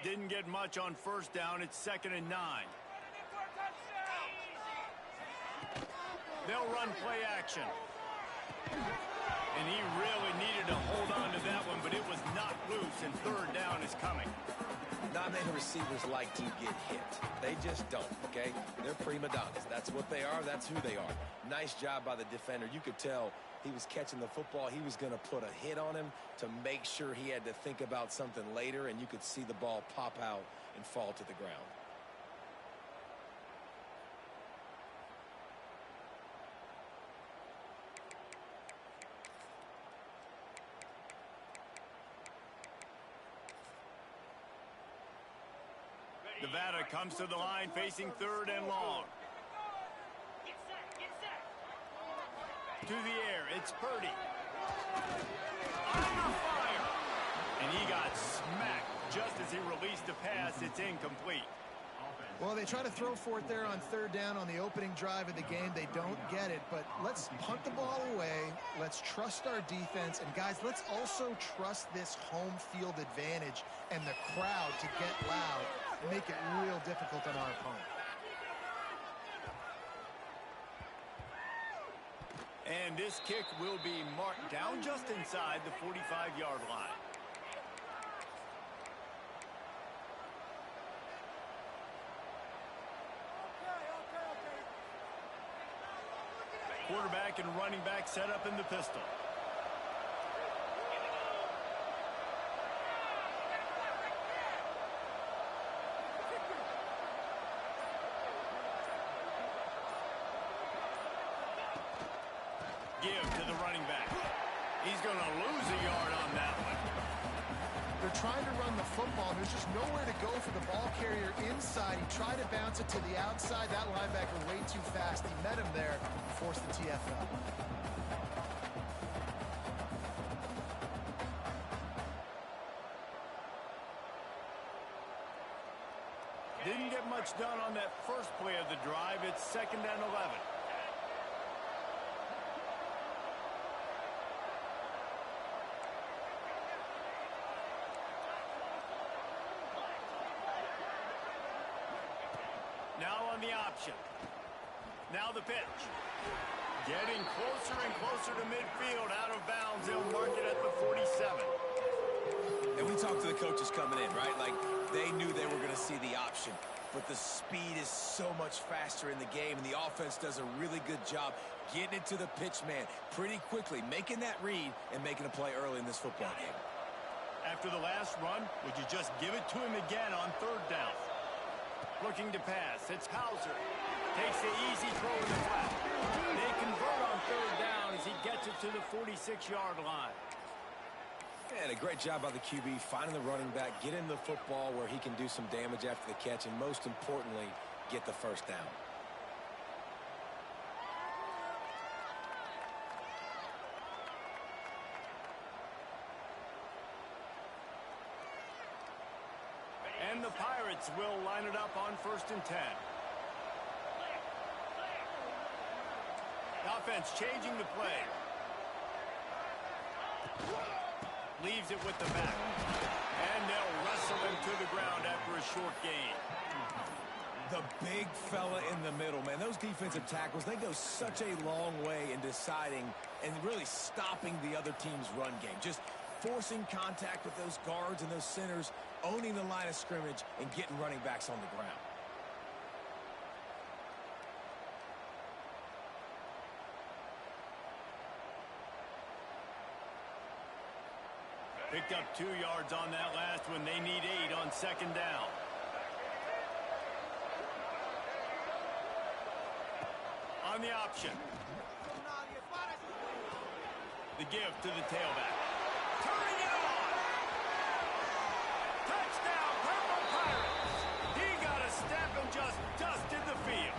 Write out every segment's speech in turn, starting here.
Didn't get much on first down. It's 2nd and 9. They'll run play action. And he really needed to hold on to that one, but it was not loose, and 3rd down is coming. Not many receivers like to get hit. They just don't, okay? They're prima donnas. That's what they are. That's who they are. Nice job by the defender. You could tell he was catching the football. He was going to put a hit on him to make sure he had to think about something later, and you could see the ball pop out and fall to the ground. Nevada comes to the line facing 3rd and long. To the air, it's Purdy. Under fire. And he got smacked just as he released the pass. It's incomplete. Well, they try to throw for it there on 3rd down on the opening drive of the game. They don't get it, but let's punt the ball away. Let's trust our defense. And, guys, let's also trust this home field advantage and the crowd to get loud and make it real difficult on our opponent. And this kick will be marked down just inside the 45-yard line. Quarterback and running back set up in the pistol. Give to the running back. He's going to lose a yard on that one. They're trying to run the football. There's just nowhere to go for the ball carrier inside. He tried to bounce it to the outside. That linebacker way too fast. He met him there and forced the TFL. Didn't get much done on that first play of the drive. It's 2nd and 11. Now on the option. Now the pitch. Getting closer and closer to midfield. Out of bounds. They'll mark it at the 47. And we talked to the coaches coming in, right? Like, they knew they were going to see the option. But the speed is so much faster in the game, and the offense does a really good job getting it to the pitch man pretty quickly, making that read and making a play early in this football game. After the last run, would you just give it to him again on 3rd down? Looking to pass. It's Hauser. Takes the easy throw in the flat. They convert on 3rd down as he gets it to the 46-yard line. And a great job by the QB finding the running back, getting the football where he can do some damage after the catch, and most importantly, get the 1st down. And the Pirates will line it up on 1st and 10. The offense changing the play. Leaves it with the back. And they'll wrestle him to the ground after a short gain. The big fella in the middle, man. Those defensive tackles, they go such a long way in deciding and really stopping the other team's run game. Just forcing contact with those guards and those centers, owning the line of scrimmage, and getting running backs on the ground. Picked up 2 yards on that last one. They need 8 on 2nd down. On the option. The give to the tailback. Turning it on! Touchdown, Purple Pirates! He got a step and just dusted the field.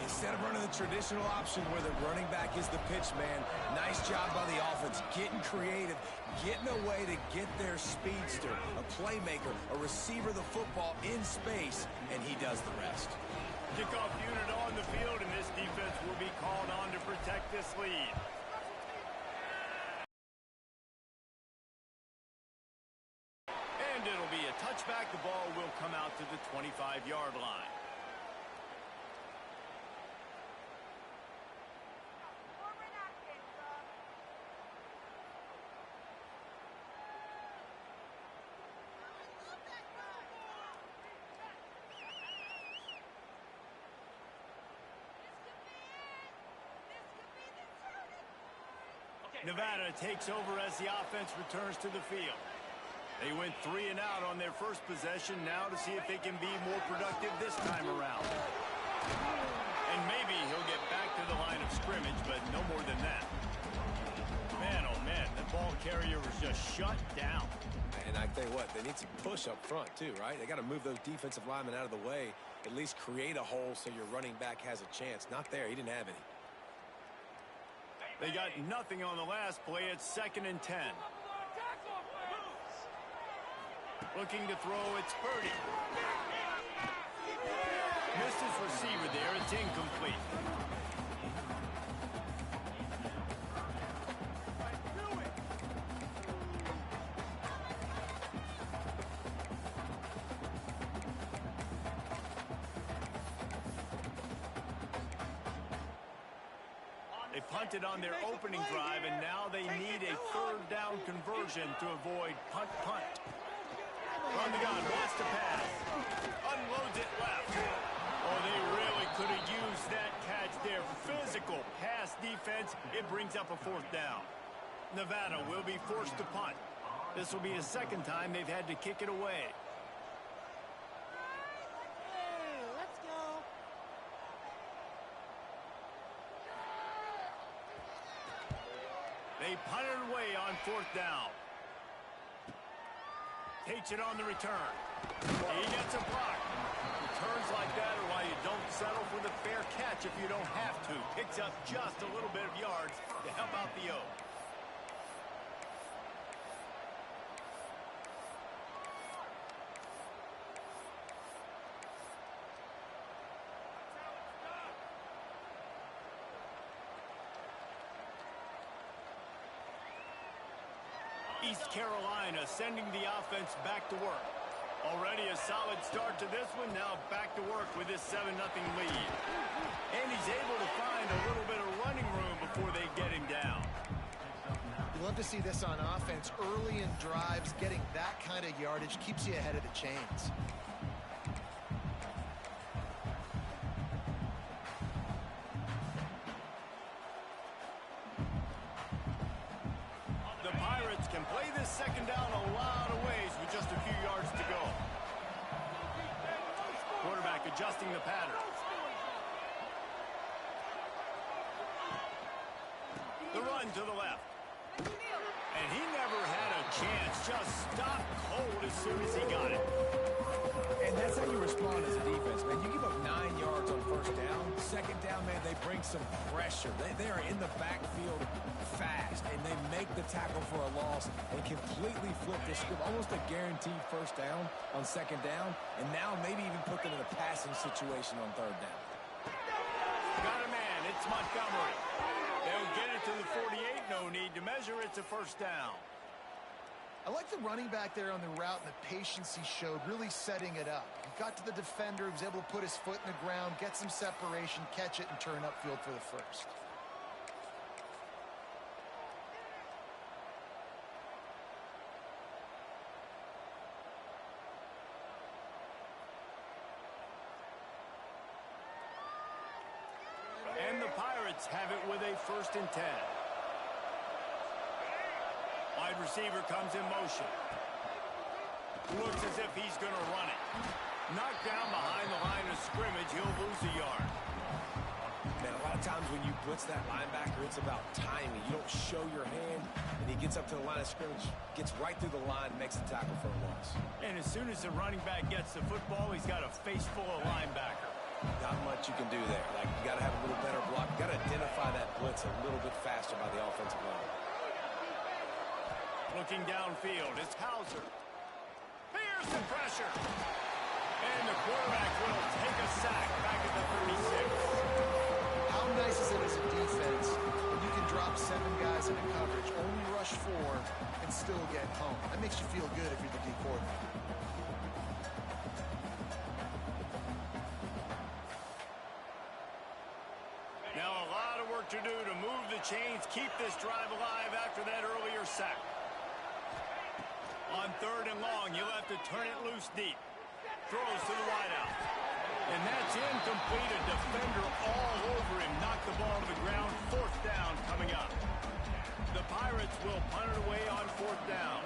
Instead of running the traditional option where the running back is the pitch man, nice job by the offense, getting creative, getting a way to get their speedster, a playmaker, a receiver the football in space, and he does the rest. Kickoff unit on the field, and this defense will be called on to protect this lead. And it'll be back, the ball will come out to the 25-yard line. Nevada takes over as the offense returns to the field. They went 3 and out on their first possession, now to see if they can be more productive this time around. And maybe he'll get back to the line of scrimmage, but no more than that. Man, oh man, the ball carrier was just shut down. And I tell you what, they need some push up front too, right? They got to move those defensive linemen out of the way, at least create a hole so your running back has a chance. Not there, he didn't have any. They got nothing on the last play. It's 2nd and 10. Looking to throw, it's Purdy. Missed his receiver there. It's incomplete. They punted on their opening drive, and now they need a 3rd down conversion to avoid punt. On the gun, wants to pass. Unloads it left. Oh, they really could have used that catch there. Physical pass defense. It brings up a 4th down. Nevada will be forced to punt. This will be the 2nd time they've had to kick it away. They punted away on 4th down. Takes it on the return. He gets a block. Returns like that are why you don't settle for the fair catch if you don't have to. Picks up just a little bit of yards to help out the O. East Carolina sending the offense back to work. Already a solid start to this one. Now back to work with this 7-0 lead. And he's able to find a little bit of running room before they get him down. You love to see this on offense. Early in drives, getting that kind of yardage keeps you ahead of the chains. Can play this 2nd down a lot of ways with just a few yards to go. Quarterback adjusting the pattern. The run to the left. And he never had a chance. Just stopped cold as soon as he got it. And that's how you respond as a defense, man. You give up 9 yards on 1st down. 2nd down, man, they bring some pressure. They are in the backfield fast, and they make the tackle for a loss and completely flip the script. Almost a guaranteed 1st down on 2nd down, and now maybe even put them in a passing situation on 3rd down. Got a man. It's Montgomery. They'll get it to the 48. No need to measure. It's a 1st down. I like the running back there on the route and the patience he showed, really setting it up. He got to the defender, he was able to put his foot in the ground, get some separation, catch it, and turn upfield for the 1st. And the Pirates have it with a 1st and 10. Wide receiver comes in motion. Looks as if he's going to run it. Knocked down behind the line of scrimmage. He'll lose a yard. Man, a lot of times when you blitz that linebacker, it's about timing. You don't show your hand, and he gets up to the line of scrimmage, gets right through the line, makes a tackle for a loss. And as soon as the running back gets the football, he's got a face full of linebacker. Not much you can do there. Like, you got to have a little better block. You got to identify that blitz a little bit faster by the offensive line. Looking downfield, it's Hauser. Fears the pressure. And the quarterback will take a sack back at the 36. How nice is it as a defense when you can drop 7 guys into coverage, only rush 4, and still get home? That makes you feel good if you're the D coordinator. to do to move the chains, keep this drive alive after that earlier sack. On 3rd and long, you'll have to turn it loose deep. Throws to the wideout. And that's incomplete. A defender all over him. Knocked the ball to the ground. 4th down coming up. The Pirates will punt it away on 4th down.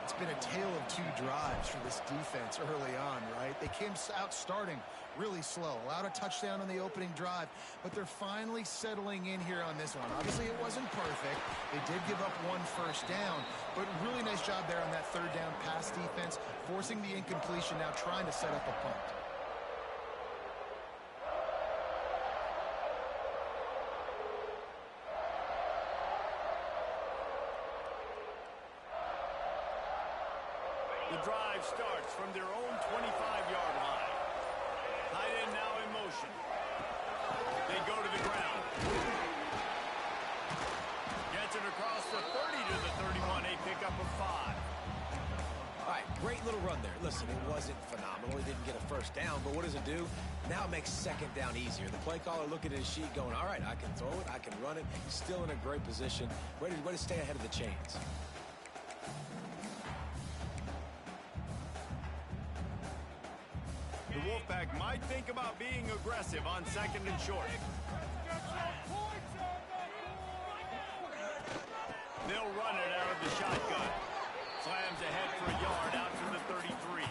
It's been a tale of 2 drives for this defense early on, right? They came out starting really slow, allowed a touchdown on the opening drive, but they're finally settling in here on this one. Obviously, it wasn't perfect. They did give up 1 first down, but really nice job there on that 3rd down pass defense, forcing the incompletion, now trying to set up a punt. The drive starts from their own 25-yard line. Tight end now in motion. They go to the ground. Gets it across the 30 to the 31. A pickup of 5. All right, great little run there. Listen, it wasn't phenomenal. He didn't get a first down, but what does it do? Now it makes 2nd down easier. The play caller looking at his sheet going, all right, I can throw it, I can run it. Still in a great position. Way to stay ahead of the chains. The Wolfpack might think about being aggressive on 2nd and short. They'll run it out of the shotgun. Slams ahead for a yard out to the 33.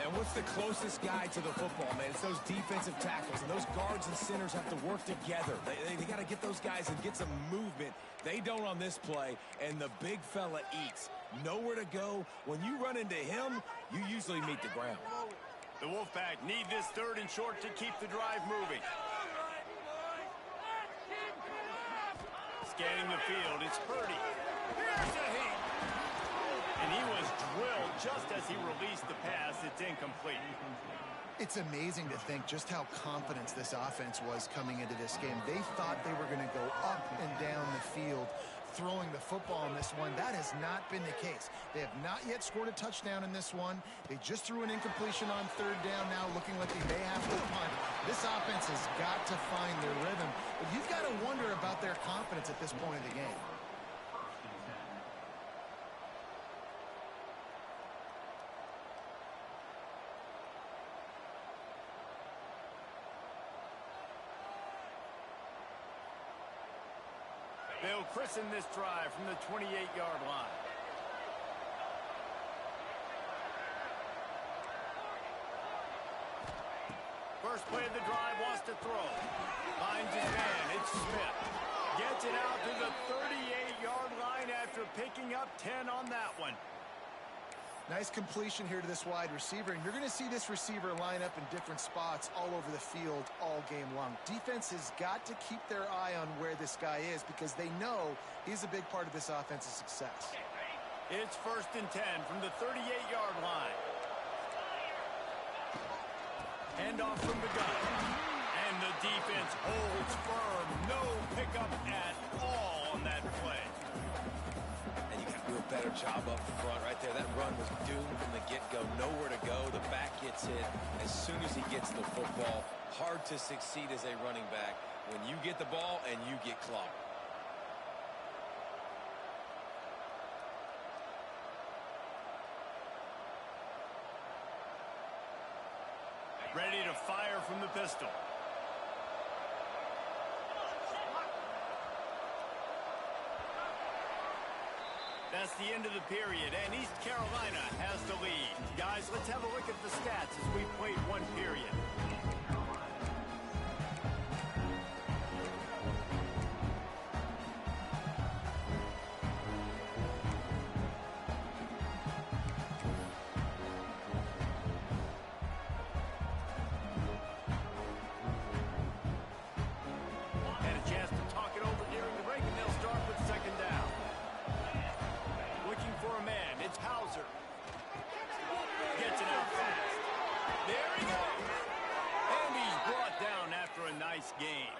And what's the closest guy to the football, man? It's those defensive tackles, and those guards and centers have to work together. They got to get those guys and get some movement. They don't on this play, and the big fella eats. Nowhere to go. When you run into him, you usually meet the ground. The Wolfpack need this 3rd and short to keep the drive moving. Scanning the field, it's Purdy. Here's a hit. And he was drilled just as he released the pass. It's incomplete. It's amazing to think just how confident this offense was coming into this game. They thought they were going to go up and down the field throwing the football in this one. That has not been the case. They have not yet scored a touchdown in this one. They just threw an incompletion on 3rd down, now looking like they may have to punt. This offense has got to find their rhythm, but you've got to wonder about their confidence at this point of the game. They'll christen this drive from the 28-yard line. First play of the drive, wants to throw. Finds his man, it's Smith. Gets it out to the 38-yard line after picking up 10 on that one. Nice completion here to this wide receiver, and you're going to see this receiver line up in different spots all over the field all game long. Defense has got to keep their eye on where this guy is because they know he's a big part of this offense's success. It's 1st and 10 from the 38-yard line. Handoff from the gun. And the defense holds firm. No pickup at all on that play. And you got to do a better job up front right there. That run was doomed from the get-go. Nowhere to go. The back gets hit as soon as he gets the football. Hard to succeed as a running back when you get the ball and you get clobbed. Ready to fire from the pistol. That's the end of the period, and East Carolina has the lead. Guys, let's have a look at the stats as we played 1 period. Game.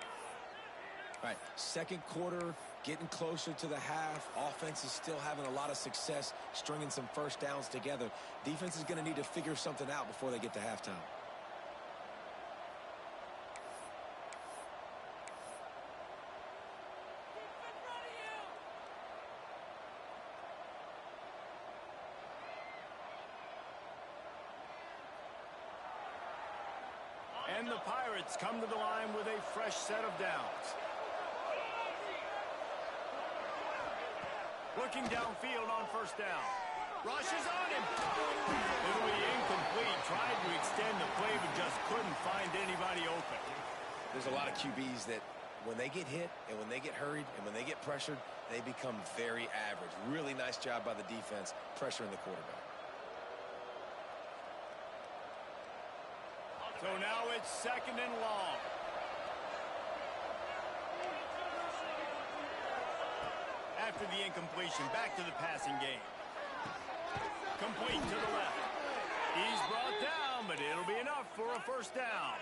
All right, 2nd quarter, getting closer to the half. Offense is still having a lot of success stringing some first downs together. Defense is going to need to figure something out before they get to halftime. And the Pirates come to the line with a fresh set of downs. Looking downfield on first down. Rushes on him. It'll be incomplete. Tried to extend the play, but just couldn't find anybody open. There's a lot of QBs that when they get hit and when they get hurried and when they get pressured, they become very average. Really nice job by the defense pressuring the quarterback. So now it's 2nd and long. After the incompletion, back to the passing game. Complete to the left. He's brought down, but it'll be enough for a first down.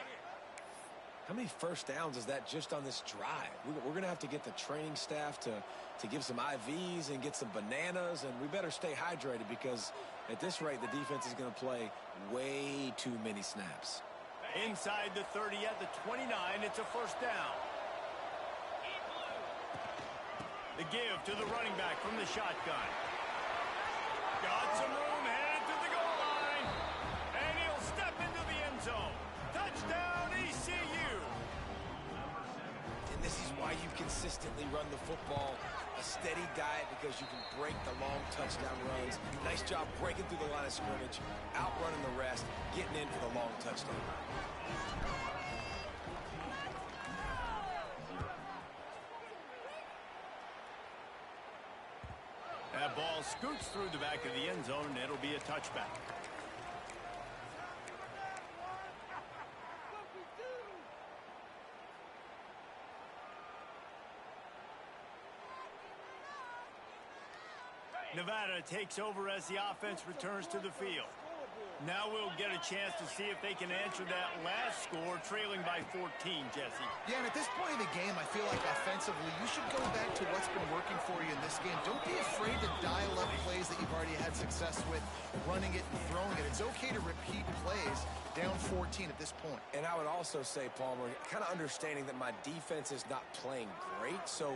How many first downs is that just on this drive? We're going to have to get the training staff to give some IVs and get some bananas, and we better stay hydrated because at this rate, the defense is going to play way too many snaps. Inside the 30 at the 29, it's a first down. The give to the running back from the shotgun. Got some room, headed to the goal line. And he'll step into the end zone. Touchdown, ECU. And this is why you consistently run the football. A steady diet because you can break the long touchdown runs. Nice job breaking through the line of scrimmage, outrunning the rest, getting in for the long touchdown. That ball scoots through the back of the end zone, and it'll be a touchback. Nevada takes over as the offense returns to the field. Now we'll get a chance to see if they can answer that last score, trailing by 14, Jesse. Yeah, and at this point in the game, I feel like offensively, you should go back to what's been working for you in this game. Don't be afraid to dial up plays that you've already had success with, running it and throwing it. It's okay to repeat plays down 14 at this point. And I would also say, Palmer, kind of understanding that my defense is not playing great, so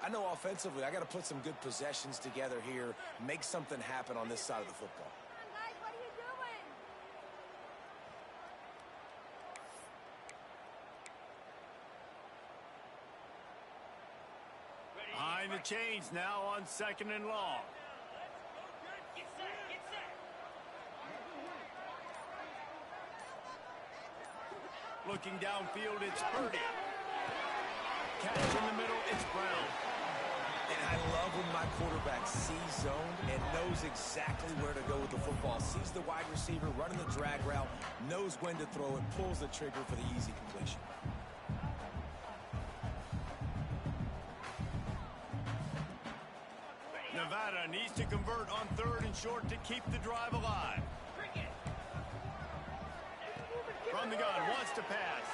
I know offensively I got to put some good possessions together here, make something happen on this side of the football. Behind the chains now on 2nd and long. Looking downfield, it's Purdy. Catch in the middle, it's Brown. And I love when my quarterback sees zone and knows exactly where to go with the football. Sees the wide receiver running the drag route, knows when to throw it, pulls the trigger for the easy completion. Nevada needs to convert on 3rd and short to keep the drive alive. From the gun, wants to pass.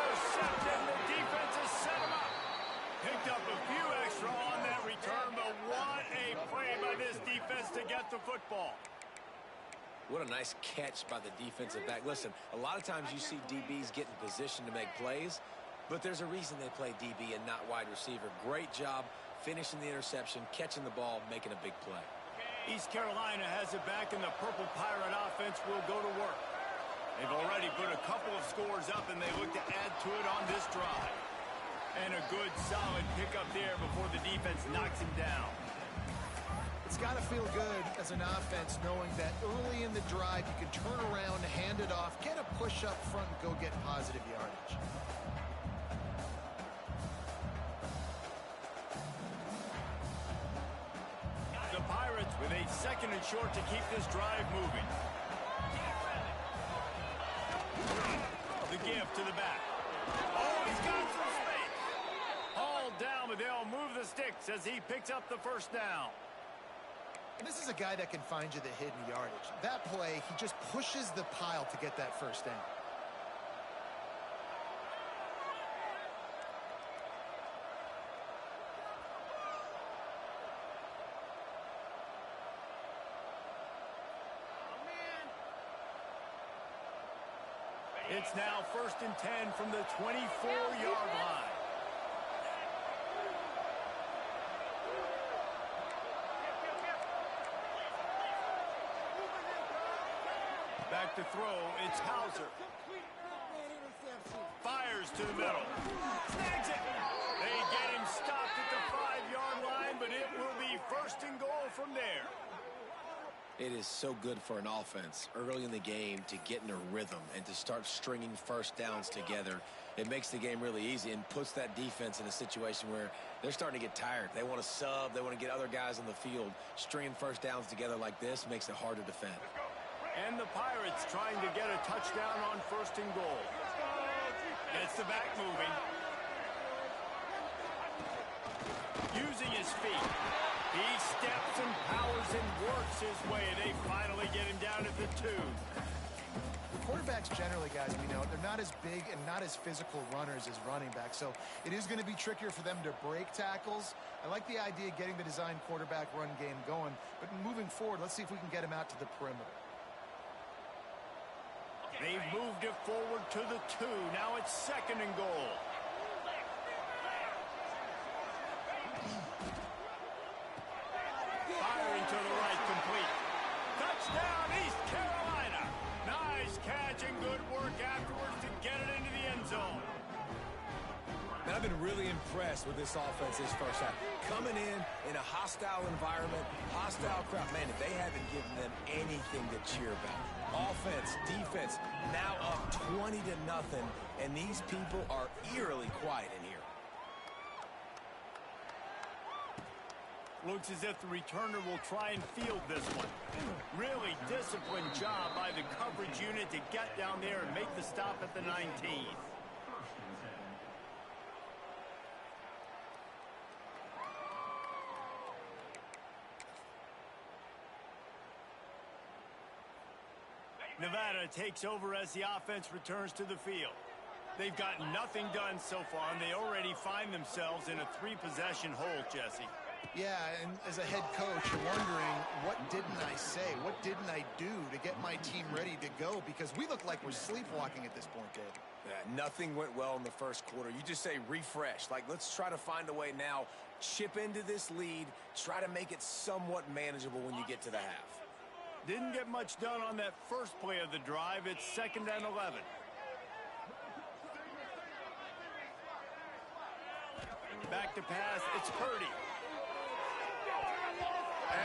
Intercepted, the defense has set him up. Picked up a few extra on that return, but what a play by this defense to get the football. What a nice catch by the defensive back. Listen, a lot of times you see DBs get in position to make plays, but there's a reason they play DB and not wide receiver. Great job finishing the interception, catching the ball, making a big play. East Carolina has it back, and the Purple Pirate offense will go to work. They've already put a couple of scores up, and they look to add to it on this drive. And a good, solid pickup there before the defense knocks him down. It's got to feel good as an offense knowing that early in the drive you can turn around, hand it off, get a push up front, and go get positive yardage. The Pirates with a 2nd and short to keep this drive moving. The give to the back. Oh, he's got some space. Hauled down, but they'll move the sticks as he picks up the first down. And this is a guy that can find you the hidden yardage. That play, he just pushes the pile to get that first down. It's now 1st and 10 from the 24-yard line. Back Back to throw, it's Hauser. Fires to the middle. Snags it. They get him stopped at the 5-yard line, but it will be first and goal from there. It is so good for an offense early in the game to get in a rhythm and to start stringing first downs together. It makes the game really easy and puts that defense in a situation where they're starting to get tired. They want to sub. They want to get other guys on the field. Stringing first downs together like this makes it hard to defend. And the Pirates trying to get a touchdown on first and goal. Gets the back moving. Using his feet. He steps and powers and works his way. They finally get him down at the 2. Quarterbacks generally, guys, we know, they're not as big and not as physical runners as running backs, so it is going to be trickier for them to break tackles. I like the idea of getting the design quarterback run game going, but moving forward, let's see if we can get him out to the perimeter. They've moved it forward to the 2. Now it's second and goal. Firing to the right, complete. Touchdown, East Carolina. Nice catch and good work afterwards to get it into the end zone. And I've been really impressed with this offense this first half. Coming in a hostile environment, hostile crowd. Man, if they haven't given them anything to cheer about. Offense, defense, now up 20-0, and these people are eerily quiet in here. Looks as if the returner will try and field this one. Really disciplined job by the coverage unit to get down there and make the stop at the 19. Nevada takes over as the offense returns to the field. They've got nothing done so far, and they already find themselves in a 3-possession hole, Jesse. Yeah, and as a head coach, you're wondering, what didn't I say? What didn't I do to get my team ready to go? Because we look like we're sleepwalking at this point, Dave. Yeah, nothing went well in the first quarter. You just say refresh. Like, let's try to find a way now, chip into this lead, try to make it somewhat manageable when you get to the half. Didn't get much done on that first play of the drive. It's 2nd and 11. Back to pass. It's Purdy.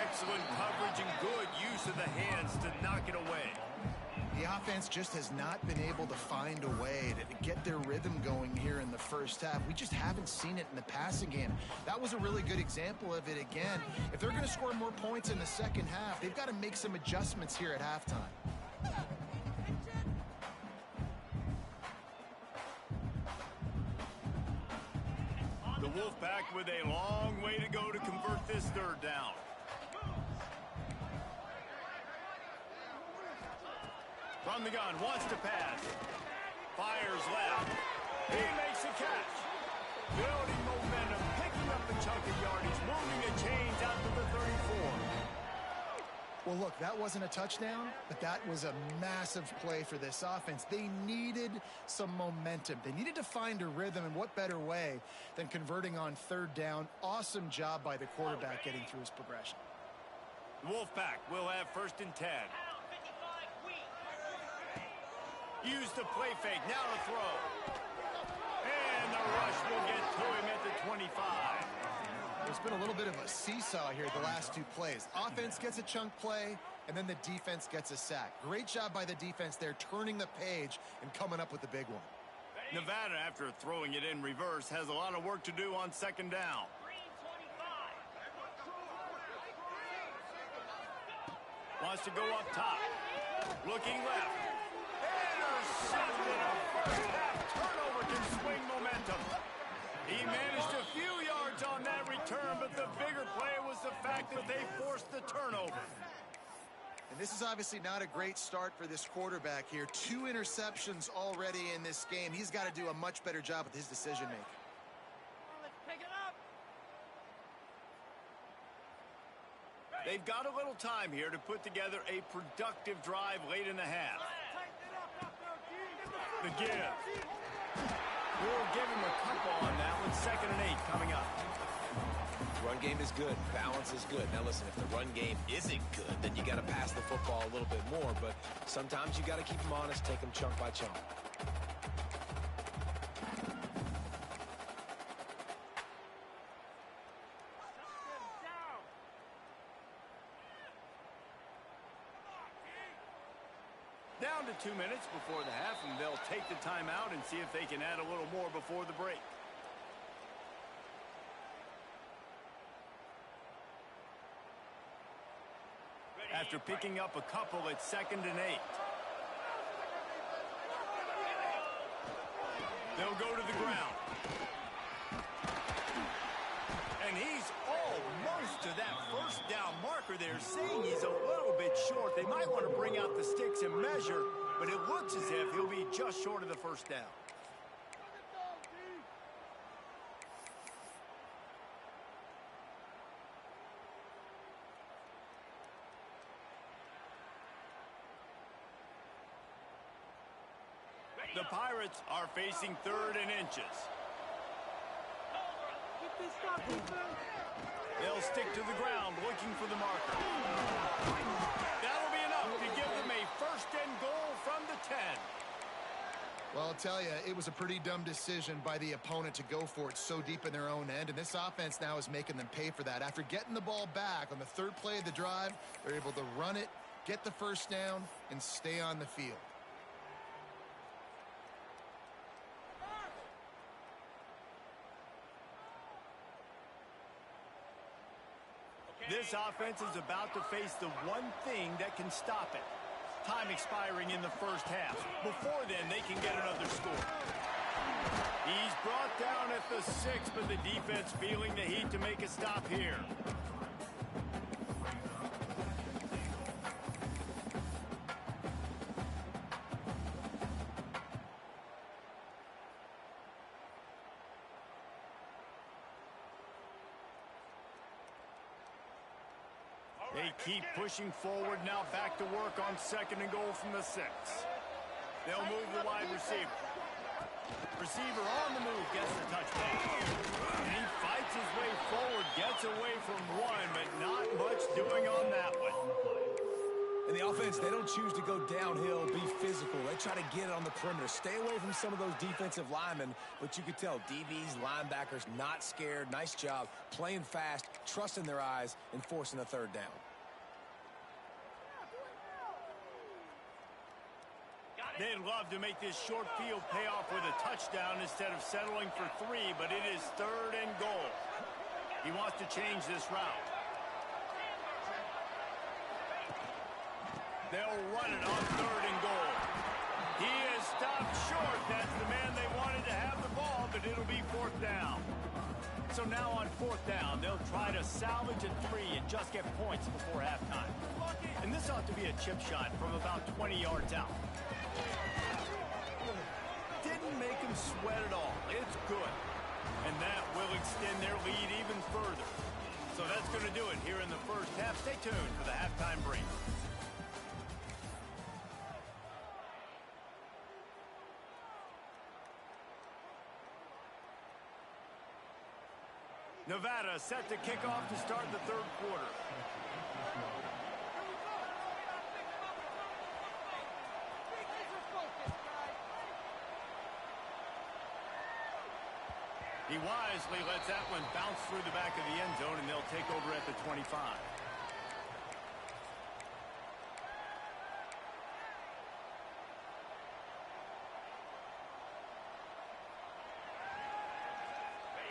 Excellent coverage and good use of the hands to knock it away. The offense just has not been able to find a way to get their rhythm going here in the first half. We just haven't seen it in the passing game. That was a really good example of it again. If they're going to score more points in the second half, they've got to make some adjustments here at halftime. The Wolfpack with a long way to go to convert this 3rd down. From the gun, wants to pass. Fires left. He makes a catch. Building momentum, picking up the chunk of yardage, moving the chains out to the 34. Well, look, that wasn't a touchdown, but that was a massive play for this offense. They needed some momentum. They needed to find a rhythm, and what better way than converting on 3rd down. Awesome job by the quarterback getting through his progression. Wolfpack will have 1st and 10. Use the play fake, now to throw. And the rush will get to him at the 25. There's been a little bit of a seesaw here the last 2 plays. Offense gets a chunk play, and then the defense gets a sack. Great job by the defense there, turning the page and coming up with the big one. Nevada, after throwing it in reverse, has a lot of work to do on 2nd down. Wants to go up top. Looking left. Intercepted. A first half turnover can swing momentum. He managed a few yards on that return, but the bigger play was the fact that they forced the turnover. And this is obviously not a great start for this quarterback here. 2 interceptions already in this game. He's got to do a much better job with his decision-making. Let's pick it up. They've got a little time here to put together a productive drive late in the half. The give. We'll give him a couple on that one. 2nd and 8 coming up. Run game is good. Balance is good. Now, listen, if the run game isn't good, then you got to pass the football a little bit more. But sometimes you got to keep them honest, take them chunk by chunk. Down to 2 minutes before the half, and they'll take the timeout and see if they can add a little more before the break. After picking up a couple, it's 2nd and 8. They'll go to the ground. And he's almost to that first down marker there, saying he's a little bit short. They might want to bring out the sticks and measure, but it looks as if he'll be just short of the first down. The Pirates are facing 3rd and inches. They'll stick to the ground looking for the marker. That'll be enough to give them a 1st and goal from the 10. Well, I'll tell you, it was a pretty dumb decision by the opponent to go for it so deep in their own end, and this offense now is making them pay for that. After getting the ball back on the 3rd play of the drive, they're able to run it, get the first down, and stay on the field. This offense is about to face the one thing that can stop it. Time expiring in the first half. Before then, they can get another score. He's brought down at the 6, but the defense feeling the heat to make a stop here. They keep pushing forward now, back to work on 2nd and goal from the 6. They'll move the wide receiver. Receiver on the move, gets the touchdown. And he fights his way forward, gets away from one, but not much doing on that one. And the offense, they don't choose to go downhill, be physical. They try to get it on the perimeter. Stay away from some of those defensive linemen, but you could tell DBs, linebackers, not scared. Nice job playing fast, trusting their eyes, and forcing a 3rd down. They'd love to make this short field pay off with a touchdown instead of settling for 3, but it is 3rd and goal. He wants to change this route. They'll run it on 3rd and goal. He is stopped short. That's the man they wanted to have the ball, but it'll be 4th down. So now on 4th down, they'll try to salvage a 3 and just get points before halftime. And this ought to be a chip shot from about 20 yards out. Didn't make him sweat at all. It's good. And that will extend their lead even further. So that's going to do it here in the first half. Stay tuned for the halftime break. Nevada set to kick off to start the 3rd quarter. He wisely lets that one bounce through the back of the end zone, and they'll take over at the 25.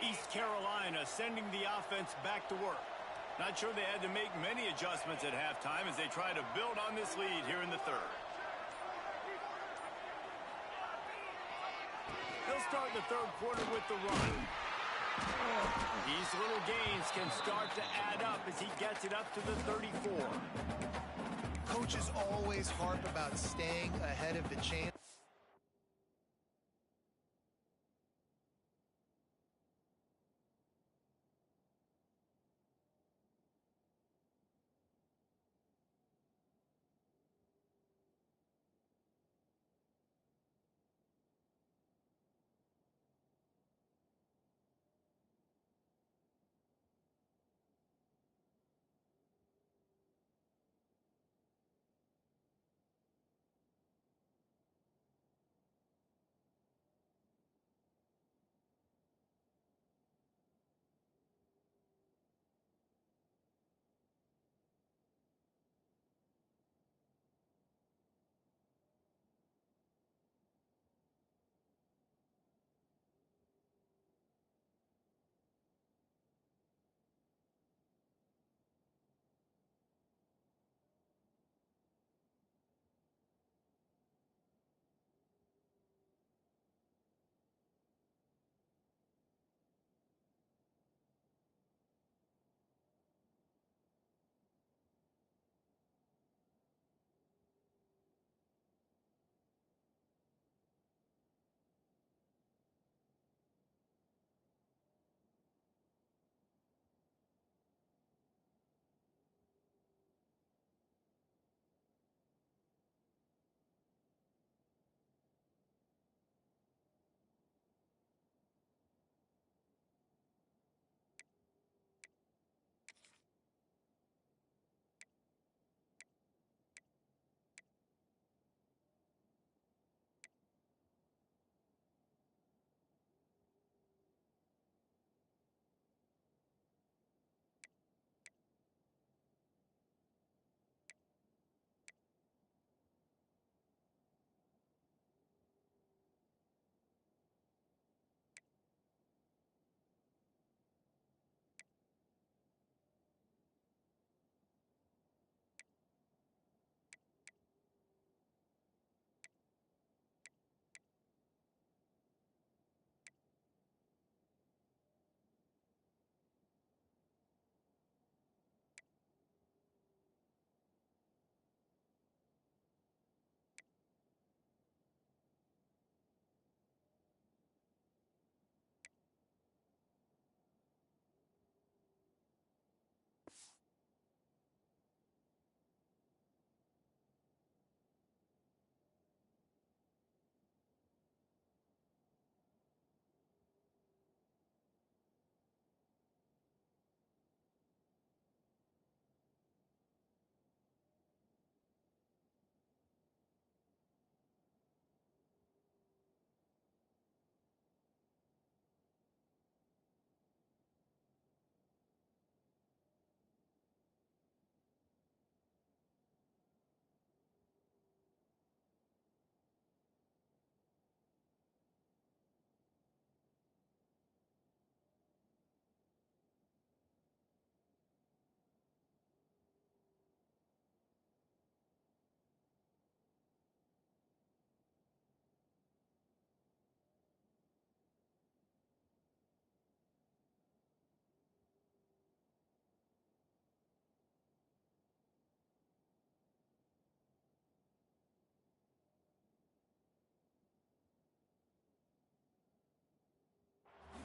East Carolina sending the offense back to work. Not sure they had to make many adjustments at halftime as they try to build on this lead here in the 3rd. They'll start the 3rd quarter with the run. These little gains can start to add up as he gets it up to the 34. Coaches always harp about staying ahead of the chain.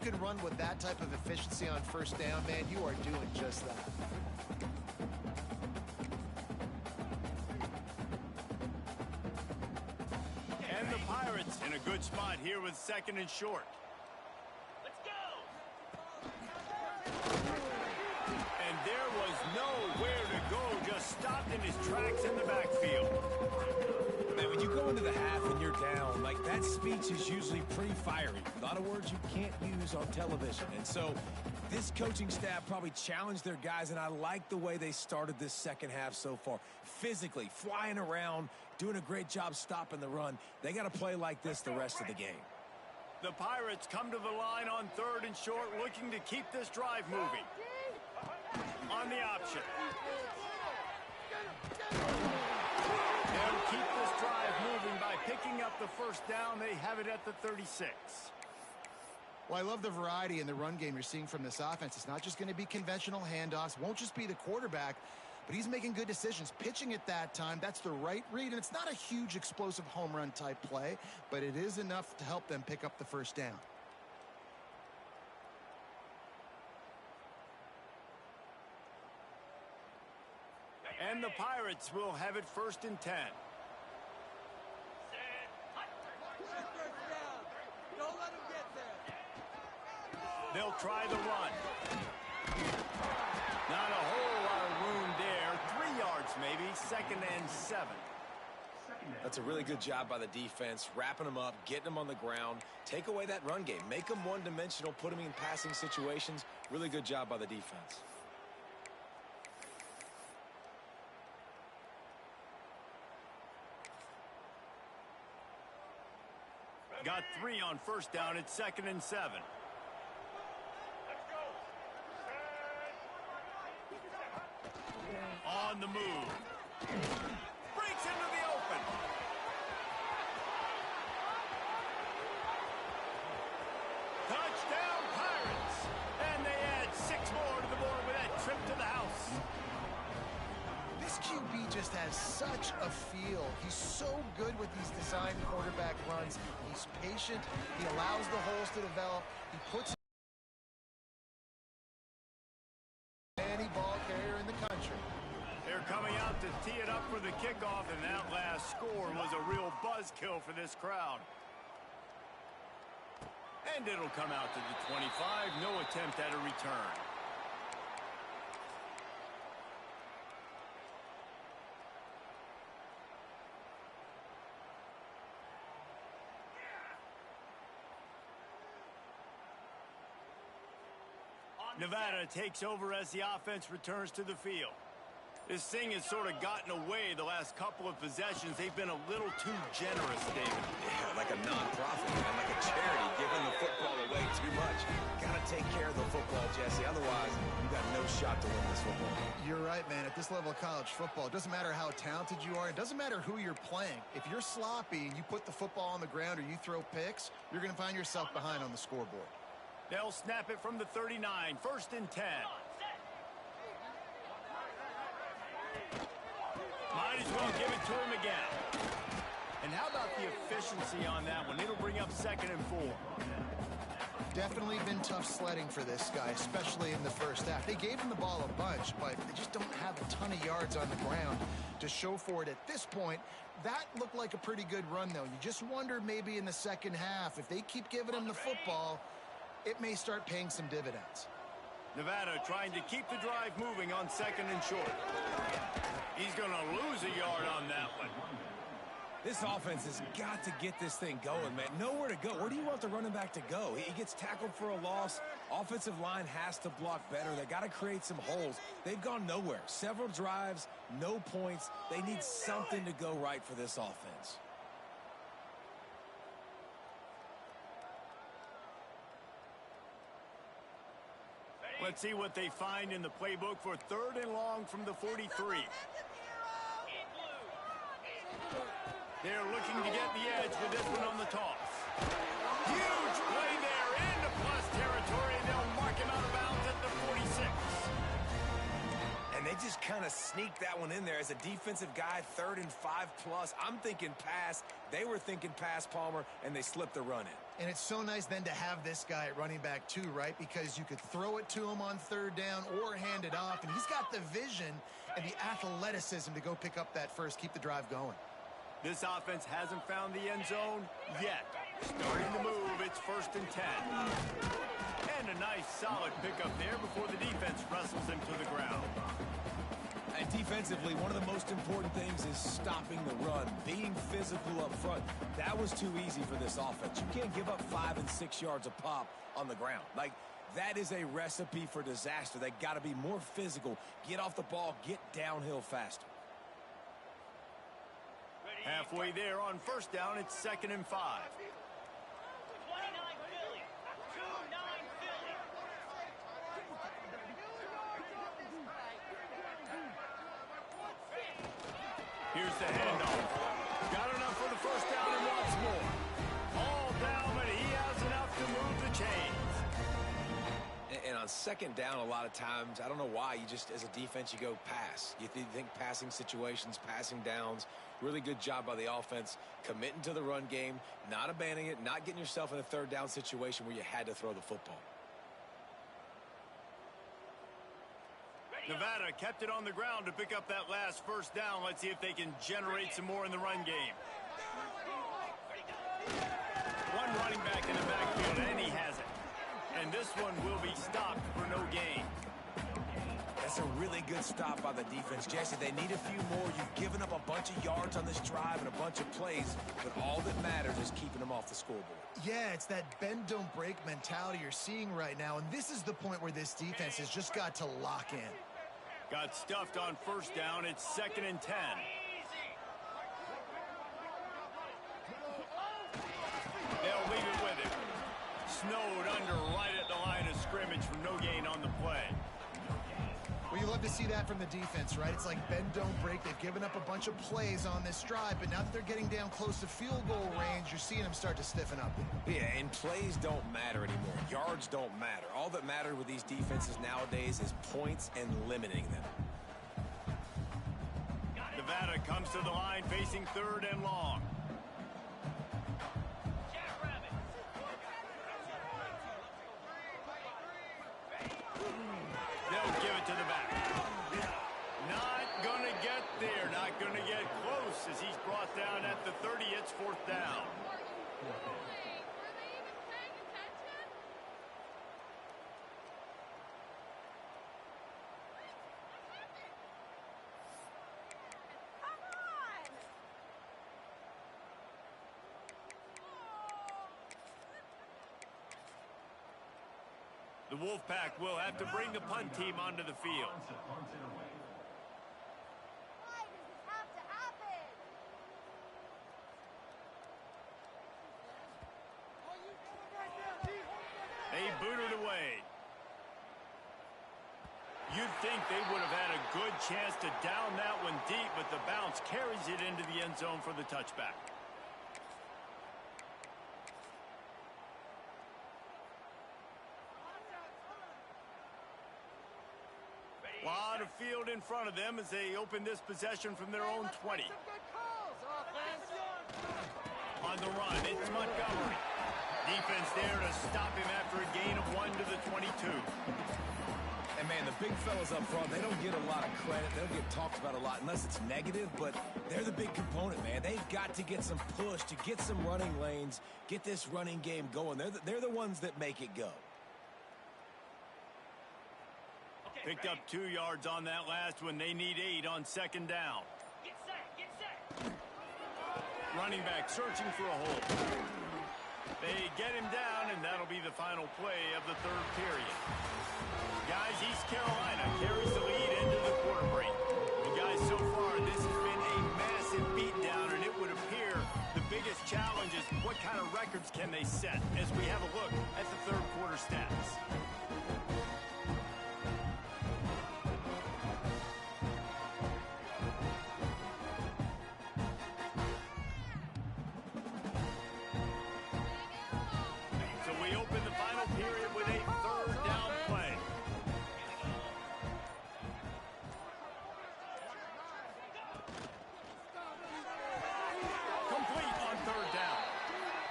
can run with that type of efficiency on first down, man, you are doing just that. And the Pirates in a good spot here with 2nd and short. Let's go. And there was nowhere to go, just stopped in his tracks in the backfield. Man, when you go into the half and you're down, like, that speech is usually pretty fiery. A lot of words you can't use on television. And so this coaching staff probably challenged their guys, and I like the way they started this second half so far. Physically, flying around, doing a great job stopping the run. They got to play like this the rest of the game. The Pirates come to the line on 3rd and short, looking to keep this drive moving. On the option. They'll keep this drive moving by picking up the first down. They have it at the 36. Well, I love the variety in the run game you're seeing from this offense. It's not just going to be conventional handoffs. Won't just be the quarterback, but he's making good decisions. Pitching at that time, that's the right read, and it's not a huge explosive home run type play, but it is enough to help them pick up the first down. And the Pirates will have it 1st and 10. Don't let him get there. They'll try the run. Not a whole lot of room there. 3 yards maybe. 2nd and 7. That's a really good job by the defense, wrapping them up, getting them on the ground. Take away that run game. Make them one-dimensional, put them in passing situations. Really good job by the defense. Got 3 on first down at 2nd and 7. On the move. Breaks into the open. Touchdown Pirates. And they add 6 more to the board with that trip to the house. This QB just has such a feel. He's so good with these design quarterback runs. He's patient. He allows the holes to develop. He puts any ball carrier in the country. They're coming out to tee it up for the kickoff, and that last score was a real buzzkill for this crowd. And it'll come out to the 25. No attempt at a return. Nevada takes over as the offense returns to the field. This thing has sort of gotten away the last couple of possessions. They've been a little too generous, David. Yeah, like a nonprofit, man, like a charity, giving the football away too much. Got to take care of the football, Jesse. Otherwise, you got no shot to win this football. You're right, man. At this level of college football, it doesn't matter how talented you are. It doesn't matter who you're playing. If you're sloppy and you put the football on the ground or you throw picks, you're going to find yourself behind on the scoreboard. They'll snap it from the 39. 1st and 10. Might as well give it to him again. And how about the efficiency on that one? It'll bring up 2nd and 4. Definitely been tough sledding for this guy, especially in the first half. They gave him the ball a bunch, but they just don't have a ton of yards on the ground to show for it at this point. That looked like a pretty good run, though. You just wonder maybe in the second half, if they keep giving him the football, it may start paying some dividends. Nevada trying to keep the drive moving on 2nd and short. He's going to lose a yard on that one. This offense has got to get this thing going, man. Nowhere to go. Where do you want the running back to go? He gets tackled for a loss. Offensive line has to block better. They got to create some holes. They've gone nowhere. Several drives, no points. They need something to go right for this offense. Let's see what they find in the playbook for 3rd and long from the 43. They're looking to get the edge with this one on the toss. Huge play there into plus territory, and they'll mark him out of bounds at the 46. And they just kind of sneaked that one in there as a defensive guy, 3rd and 5+. I'm thinking pass. They were thinking pass, Palmer, and they slipped the run in. And it's so nice then to have this guy at running back too, right? Because you could throw it to him on third down or hand it off, and he's got the vision and the athleticism to go pick up that first, keep the drive going. This offense hasn't found the end zone yet. Starting to move, it's 1st and 10. And a nice solid pickup there before the defense wrestles him to the ground. And defensively, one of the most important things is stopping the run, being physical up front. That was too easy for this offense. You can't give up 5 and 6 yards a pop on the ground. Like, that is a recipe for disaster. They got to be more physical, get off the ball, get downhill faster. Halfway there on 1st down, it's 2nd and 5. Here's the handoff. Got enough for the 1st down and wants more. All down, but he has enough to move the chains. And on 2nd down, a lot of times, I don't know why, you just, as a defense, you go pass. You think passing situations, passing downs. Really good job by the offense, committing to the run game, not abandoning it, not getting yourself in a 3rd down situation where you had to throw the football. Nevada kept it on the ground to pick up that last 1st down. Let's see if they can generate some more in the run game. One running back in the backfield, and he has it. And this one will be stopped for no gain. That's a really good stop by the defense. Jesse, they need a few more. You've given up a bunch of yards on this drive and a bunch of plays, but all that matters is keeping them off the scoreboard. Yeah, it's that bend, don't break mentality you're seeing right now, and this is the point where this defense has just got to lock in. Got stuffed on 1st down. It's 2nd and 10. They'll leave it with him. Snowed under right at the line of scrimmage for no gain on the play. Well, you love to see that from the defense, right? It's like bend, don't break. They've given up a bunch of plays on this drive, but now that they're getting down close to field goal range, you're seeing them start to stiffen up. Yeah, and plays don't matter anymore. Yards don't matter. All that matters with these defenses nowadays is points and limiting them. Nevada comes to the line facing 3rd and long. They'll give it to the back. Not going to get there. Not going to get close as he's brought down at the 30. It's 4th down. The Wolfpack will have to bring the punt team onto the field. Why does this have to happen? They boot it away. You'd think they would have had a good chance to down that one deep, but the bounce carries it into the end zone for the touchback. Lot of field in front of them as they open this possession from their own 20. On the run, it's Montgomery. Defense there to stop him after a gain of 1 to the 22. And, man, the big fellas up front, they don't get a lot of credit. They don't get talked about a lot unless it's negative, but they're the big component, man. They've got to get some push to get some running lanes, get this running game going. They're the ones that make it go. Picked up 2 yards on that last one. They need 8 on 2nd down. Get set, get set. Running back searching for a hole. They get him down, and that'll be the final play of the 3rd period. Guys, East Carolina carries the lead into the quarter break. And guys, so far, this has been a massive beatdown, and it would appear the biggest challenge is what kind of records can they set as we have a look at the 3rd quarter stats.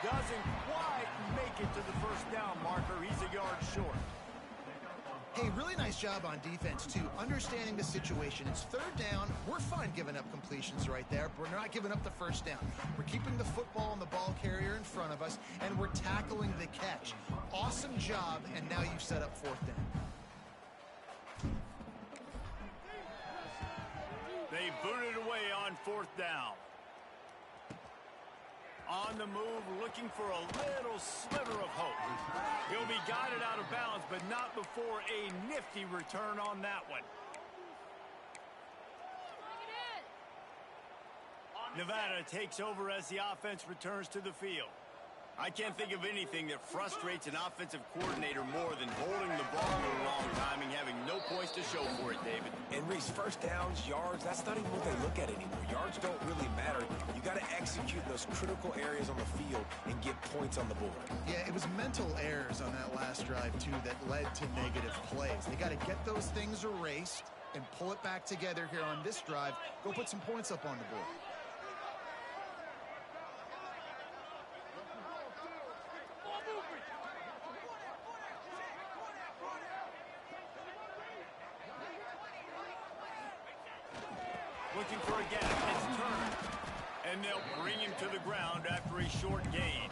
Doesn't quite make it to the first down marker. He's a yard short. Hey, really nice job on defense, too. Understanding the situation. It's third down. We're fine giving up completions right there, but we're not giving up the first down. We're keeping the football and the ball carrier in front of us, and we're tackling the catch. Awesome job, and now you've set up fourth down. They booted away on fourth down. On the move, looking for a little sliver of hope. He'll be guided out of bounds, but not before a nifty return on that one. Nevada takes over as the offense returns to the field. I can't think of anything that frustrates an offensive coordinator more than holding the ball for a long time and having no points to show for it, David. And Reese, first downs, yards, that's not even what they look at anymore. Yards don't really matter. You got to execute those critical areas on the field and get points on the board. Yeah, it was mental errors on that last drive, too, that led to negative plays. They got to get those things erased and pull it back together here on this drive. Go put some points up on the board. Looking for a gap. It's Tourney. And they'll bring him to the ground after a short gain.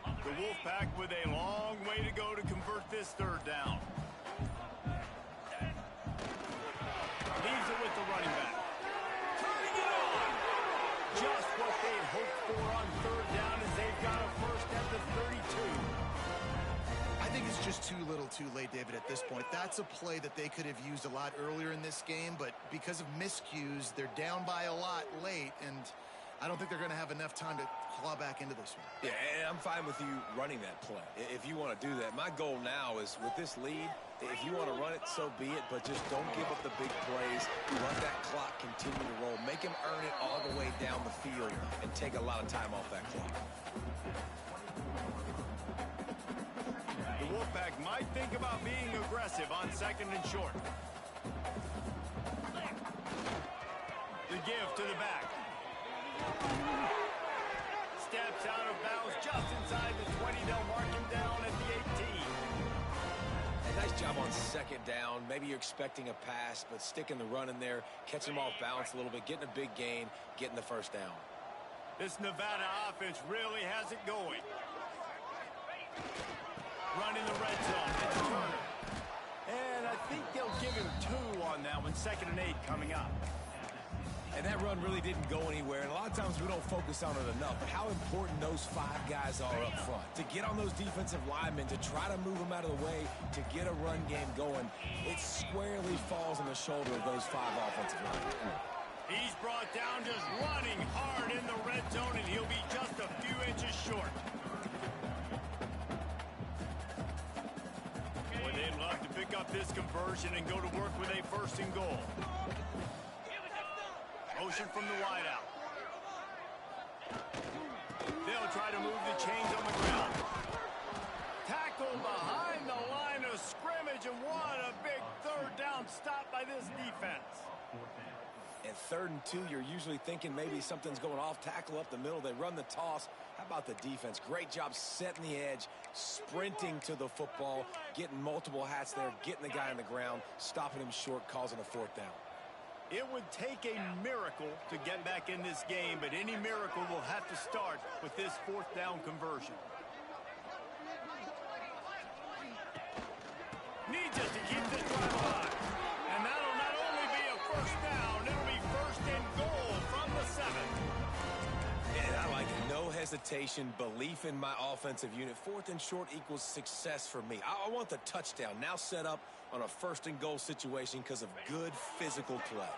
The Wolfpack with a long way to go to convert this third down. Leaves it with the running back. Turning it on! Just what they'd hoped for on third down as they've got a first at the 32. I think it's just too little too late, David, at this point. That's a play that they could have used a lot earlier in this game, but because of miscues, they're down by a lot late, and I don't think they're going to have enough time to claw back into this one. Yeah, and I'm fine with you running that play if you want to do that. My goal now is with this lead, if you want to run it, so be it, but just don't give up the big plays. Let that clock continue to roll. Make him earn it all the way down the field and take a lot of time off that clock. The Wolfpack might think about being aggressive on second and short. The give to the back. Steps out of bounds just inside the 20. They'll mark him down at the 18. Nice job on second down. Maybe you're expecting a pass, but sticking the run in there, catching him off balance a little bit, getting a big gain, getting the first down. This Nevada offense really has it going. Running the red zone. It's Tourney. And I think they'll give him 2 on that one. 2nd and 8 coming up. And that run really didn't go anywhere. And a lot of times we don't focus on it enough. But how important those 5 guys are up front. To get on those defensive linemen, to try to move them out of the way, to get a run game going, it squarely falls on the shoulder of those 5 offensive linemen. He's brought down just running hard in the red zone, and he'll be just a few inches short. Boy, they'd love to pick up this conversion and go to work with a 1st and goal. Motion from the wideout. They'll try to move the chains on the ground. Tackle behind the line of scrimmage, and what a big third down stop by this defense. And 3rd and 2, you're usually thinking maybe something's going off tackle up the middle. They run the toss. How about the defense? Great job setting the edge, sprinting to the football, getting multiple hats there, getting the guy on the ground, stopping him short, causing a 4th down. It would take a miracle to get back in this game, but any miracle will have to start with this 4th down conversion. Needs it to keep this drive alive. And that'll not only be a 1st down, it'll be 1st and goal from the 7. And I like it. No hesitation, belief in my offensive unit. 4th and short equals success for me. I want the touchdown now set up on a 1st and goal situation because of good physical play.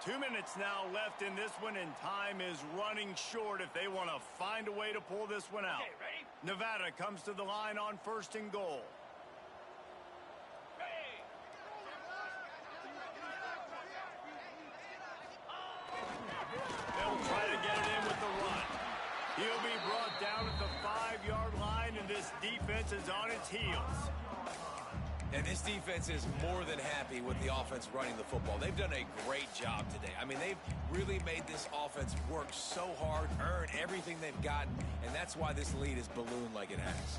2 minutes now left in this one, and time is running short if they want to find a way to pull this one out. Nevada comes to the line on 1st and goal. They'll try to get it in with the run. He'll be brought down at the 5-yard line, and this defense is on its heels. And this defense is more than happy with the offense running the football. They've done a great job today. I mean, they've really made this offense work so hard, earn everything they've gotten, and that's why this lead is ballooned like it has.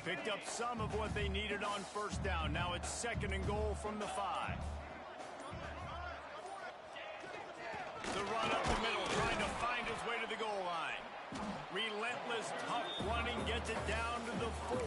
Picked up some of what they needed on first down. Now it's 2nd and goal from the 5. The run up the middle, trying to find his way to the goal line. Relentless, tough running, gets it down to the 4.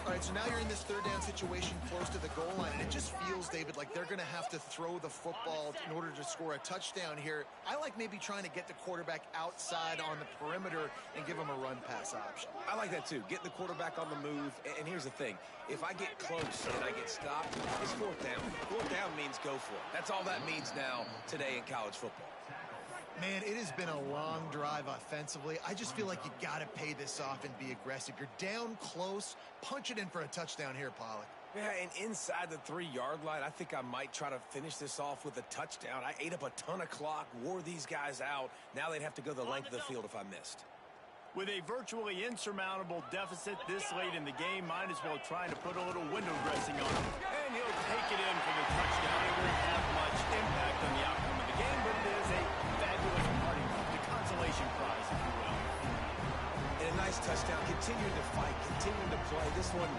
All right, so now you're in this 3rd down situation close to the goal line, and it just feels, David, like they're going to have to throw the football in order to score a touchdown here. I like maybe trying to get the quarterback outside on the perimeter and give him a run-pass option. I like that, too. Get the quarterback on the move. And here's the thing. If I get close and I get stopped, it's 4th down. 4th down means go for it. That's all that means now today in college football. Man, it has been a long drive offensively. I just feel like you got to pay this off and be aggressive. You're down close. Punch it in for a touchdown here, Pollack. Yeah, and inside the 3-yard line, I think I might try to finish this off with a touchdown. I ate up a ton of clock, wore these guys out. Now they'd have to go the length of the field if I missed. With a virtually insurmountable deficit this late in the game, might as well try to put a little window dressing on him. And he'll take it in for the touchdown. It won't have much impact on the outcome of the game, but it is a fabulous party, the consolation prize, if you will. And a nice touchdown. Continuing to fight, continuing to play. This one,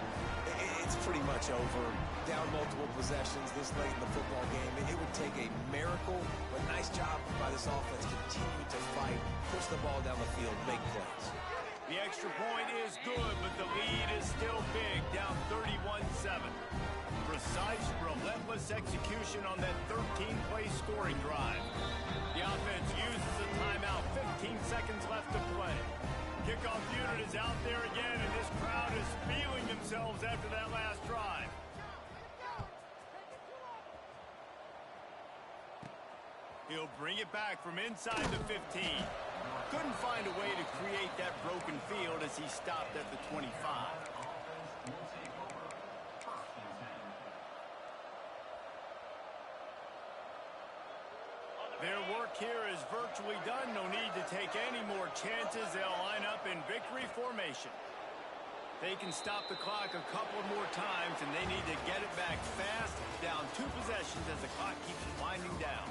it's pretty much over. Down multiple possessions this late in the football game. It would take a miracle, but nice job by this offense. Continue to fight, push the ball down the field, make plays. The extra point is good, but the lead is still big, down 31-7. Precise, relentless execution on that 13-play scoring drive. The offense uses a timeout, 15 seconds left to play. Kickoff unit is out there again, and this crowd is feeling themselves after that last drive. He'll bring it back from inside the 15. Couldn't find a way to create that broken field as he stopped at the 25. Their work here is virtually done. No need to take any more chances. They'll line up in victory formation. They can stop the clock a couple more times, and they need to get it back fast, down 2 possessions as the clock keeps winding down.